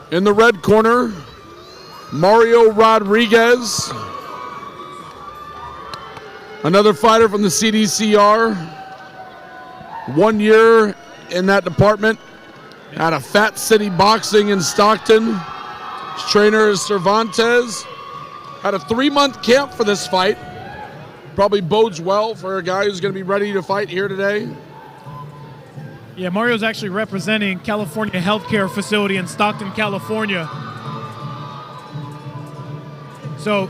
In the red corner, Mario Rodriguez, another fighter from the CDCR. 1 year in that department out of Fat City Boxing in Stockton. His trainer is Cervantes. Had a 3-month camp for this fight. Probably bodes well for a guy who's going to be ready to fight here today. Yeah, Mario's actually representing California Healthcare Facility in Stockton, California. So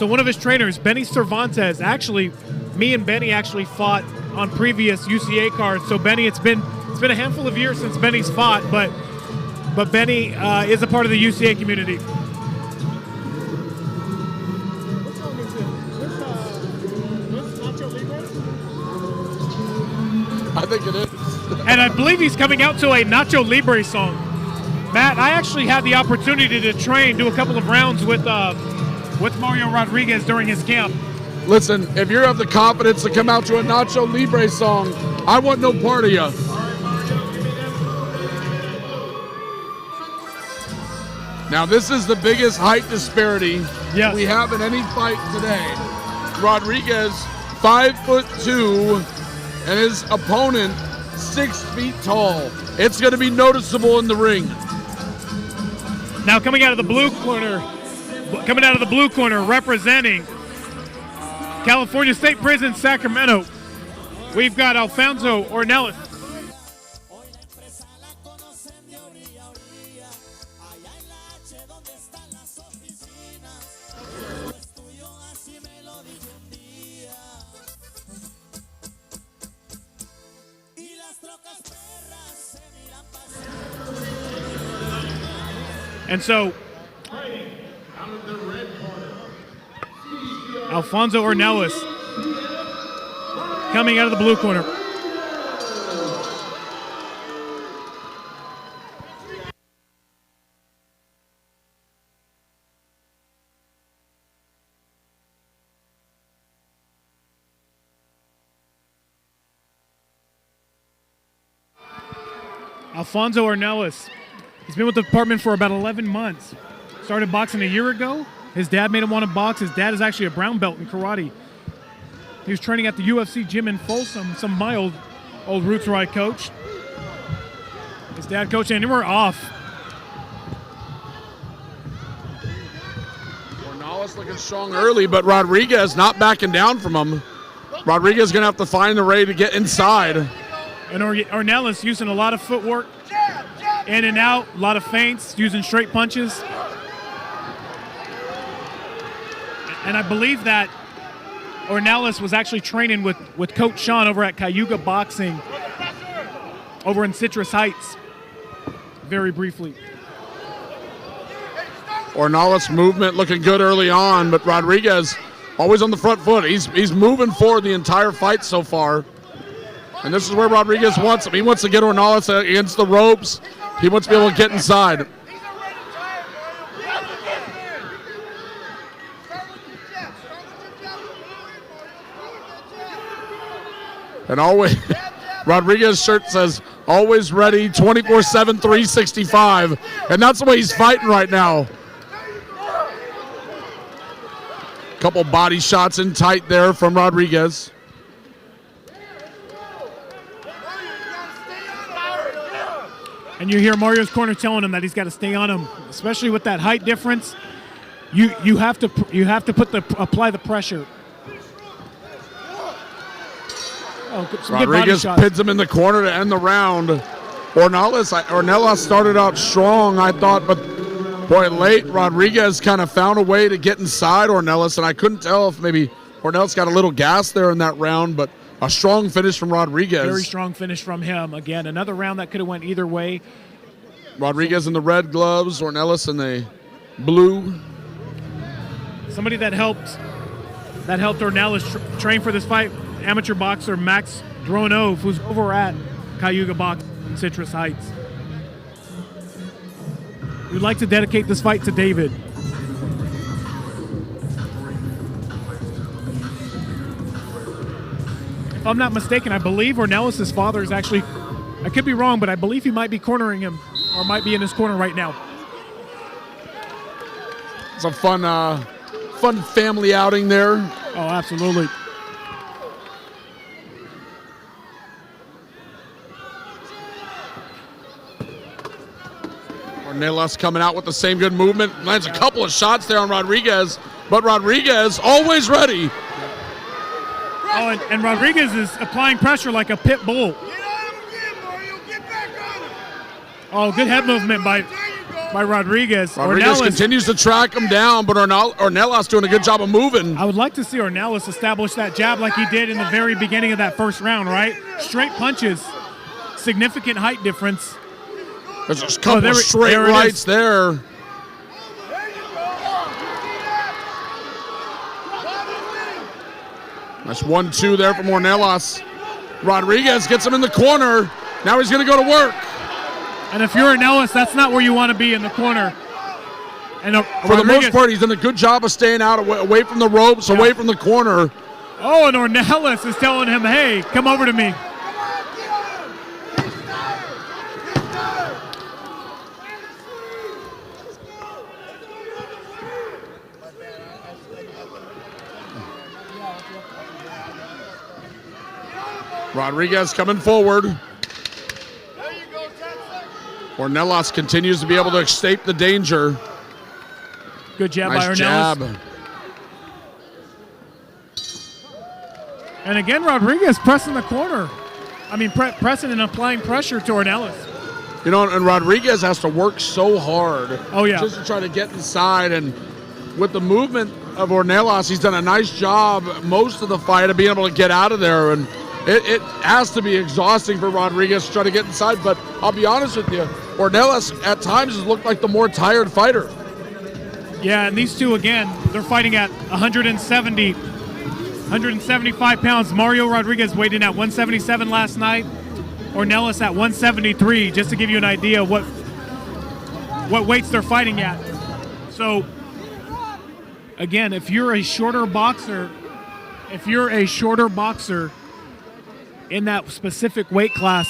one of his trainers, Benny Cervantes, actually, me and Benny actually fought on previous UCA cards. So Benny, it's been a handful of years since Benny's fought, but Benny is a part of the UCA community. I think it is. And I believe he's coming out to a Nacho Libre song. Matt, I actually had the opportunity to do a couple of rounds with Mario Rodriguez during his camp. Listen, if you have the confidence to come out to a Nacho Libre song, I want no part of you. Now, this is the biggest height disparity we have in any fight today. Rodriguez, 5'2", and his opponent, 6 feet tall. It's going to be noticeable in the ring. Now coming out of the blue corner, representing California State Prison, Sacramento, we've got Alfonso Ornelas. And so, Alfonso Ornelas coming out of the blue corner. Alfonso Ornelas. He's been with the department for about 11 months. Started boxing a year ago. His dad made him want to box. His dad is actually a brown belt in karate. He was training at the UFC gym in Folsom. Some of my old roots where I coached. His dad coached, and we're off. Ornelas looking strong early, but Rodriguez not backing down from him. Rodriguez going to have to find the way to get inside. And Ornelas using a lot of footwork. In and out, a lot of feints, using straight punches. And I believe that Ornelas was actually training with Coach Sean over at Cayuga Boxing over in Citrus Heights, very briefly. Ornelas' movement looking good early on, but Rodriguez always on the front foot. He's moving forward the entire fight so far. And this is where Rodriguez wants him. He wants to get Ornelas against the ropes. He wants to be able to get inside. And always, Rodriguez's shirt says, always ready, 24/7, 365. And that's the way he's fighting right now. Couple body shots in tight there from Rodriguez. And you hear Mario's corner telling him that he's got to stay on him, especially with that height difference. You have to apply the pressure. Rodriguez pins him in the corner to end the round. Ornelas started out strong, I thought, but boy, late Rodriguez kind of found a way to get inside Ornelas, and I couldn't tell if maybe Ornelas got a little gas there in that round, but a strong finish from Rodriguez. Very strong finish from him. Again, another round that could have went either way. Rodriguez in the red gloves, Ornelas in the blue. Somebody that helped Ornelas train for this fight, amateur boxer Max Dronov, who's over at Cayuga Boxing in Citrus Heights. We'd like to dedicate this fight to David. If I'm not mistaken, I believe Ornelas' father is actually, I could be wrong, but I believe he might be cornering him. or might be in his corner right now. It's a fun family outing there. Oh, absolutely. Ornelas coming out with the same good movement. Lands a couple of shots there on Rodriguez, but Rodriguez always ready. Oh, and Rodriguez is applying pressure like a pit bull. Oh, good head movement by Rodriguez. Rodriguez continues to track him down, but Ornelas doing a good job of moving. I would like to see Ornelas establish that jab like he did in the very beginning of that first round, right? Straight punches, significant height difference. There's just a couple of straight rights there. That's 1-2 there from Ornelas. Rodriguez gets him in the corner. Now he's going to go to work. And if you're Ornelas, that's not where you want to be, in the corner. And for the most part, he's done a good job of staying out, away from the ropes, away from the corner. Oh, and Ornelas is telling him, hey, come over to me. Rodriguez coming forward. Ornelas continues to be able to escape the danger. Good jab nice by Ornelas. Jab. And again, Rodriguez pressing the corner. I mean, pressing and applying pressure to Ornelas. You know, and Rodriguez has to work so hard. Oh, yeah. Just to try to get inside. And with the movement of Ornelas, he's done a nice job most of the fight of being able to get out of there. And it has to be exhausting for Rodriguez to try to get inside. But I'll be honest with you, Ornelas at times has looked like the more tired fighter. Yeah, and these two, again, they're fighting at 175 pounds. Mario Rodriguez weighed in at 177 last night. Ornelas at 173, just to give you an idea what weights they're fighting at. So, again, if you're a shorter boxer in that specific weight class,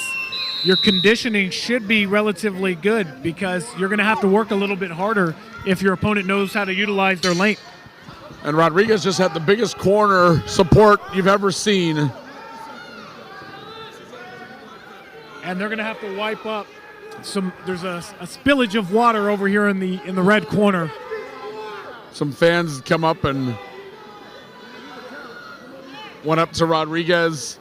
your conditioning should be relatively good, because you're going to have to work a little bit harder if your opponent knows how to utilize their length. And Rodriguez just had the biggest corner support you've ever seen. And they're going to have to wipe up there's a spillage of water over here in the red corner. Some fans come up and went up to Rodriguez,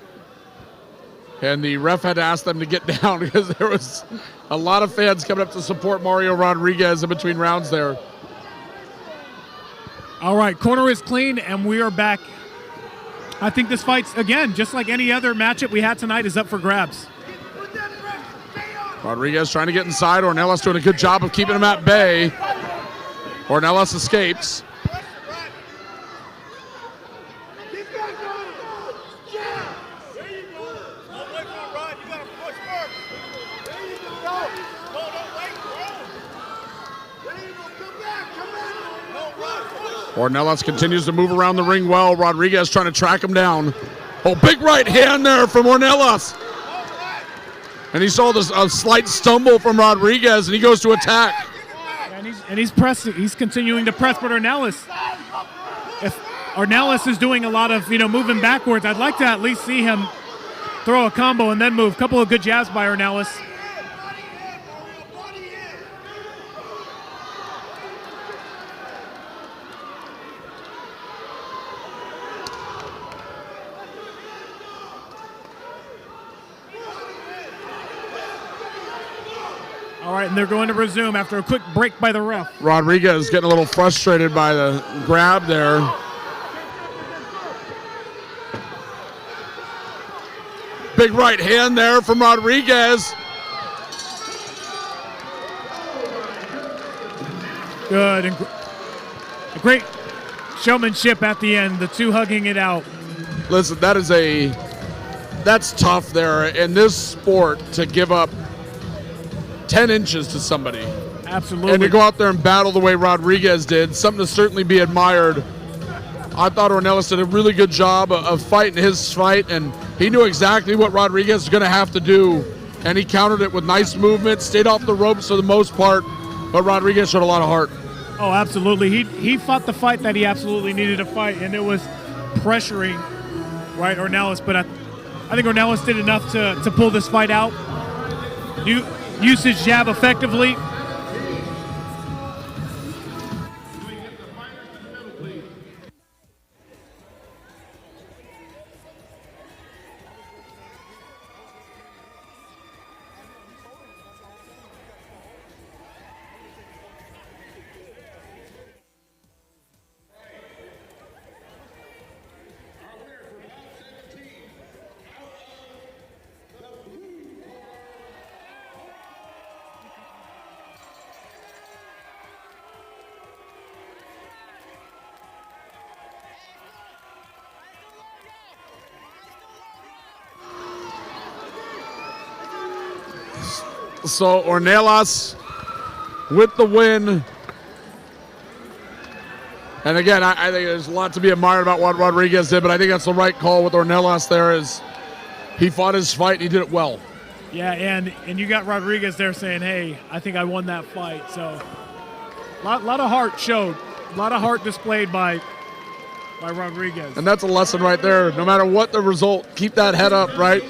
and the ref had to ask them to get down because there was a lot of fans coming up to support Mario Rodriguez in between rounds there. All right, corner is clean, and we are back. I think this fight's, again, just like any other matchup we had tonight, is up for grabs. Rodriguez trying to get inside. Ornelas doing a good job of keeping him at bay. Ornelas escapes. Ornelas continues to move around the ring well. Rodriguez trying to track him down. Oh, big right hand there from Ornelas. And he saw this a slight stumble from Rodriguez, and he goes to attack. And he's pressing. He's continuing to press, but Ornelas, if Ornelas is doing a lot of moving backwards, I'd like to at least see him throw a combo and then move. A couple of good jabs by Ornelas. All right, and they're going to resume after a quick break by the ref. Rodriguez getting a little frustrated by the grab there. Big right hand there from Rodriguez. Good, and great showmanship at the end, the two hugging it out. Listen, that's tough there in this sport to give up 10 inches to somebody. Absolutely. And to go out there and battle the way Rodriguez did, something to certainly be admired. I thought Ornelas did a really good job of fighting his fight, and he knew exactly what Rodriguez was going to have to do and he countered it with nice movement, stayed off the ropes for the most part, but Rodriguez showed a lot of heart. Oh, absolutely. He fought the fight that he absolutely needed to fight, and it was pressuring, right, Ornelas. But I think Ornelas did enough to pull this fight out. Used his jab effectively. So Ornelas with the win. And again, I think there's a lot to be admired about what Rodriguez did, but I think that's the right call with Ornelas there. Is he fought his fight and he did it well. Yeah, and you got Rodriguez there saying, hey, I think I won that fight. So a lot of heart showed. A lot of heart displayed by Rodriguez. And that's a lesson right there. No matter what the result, keep that head up, right?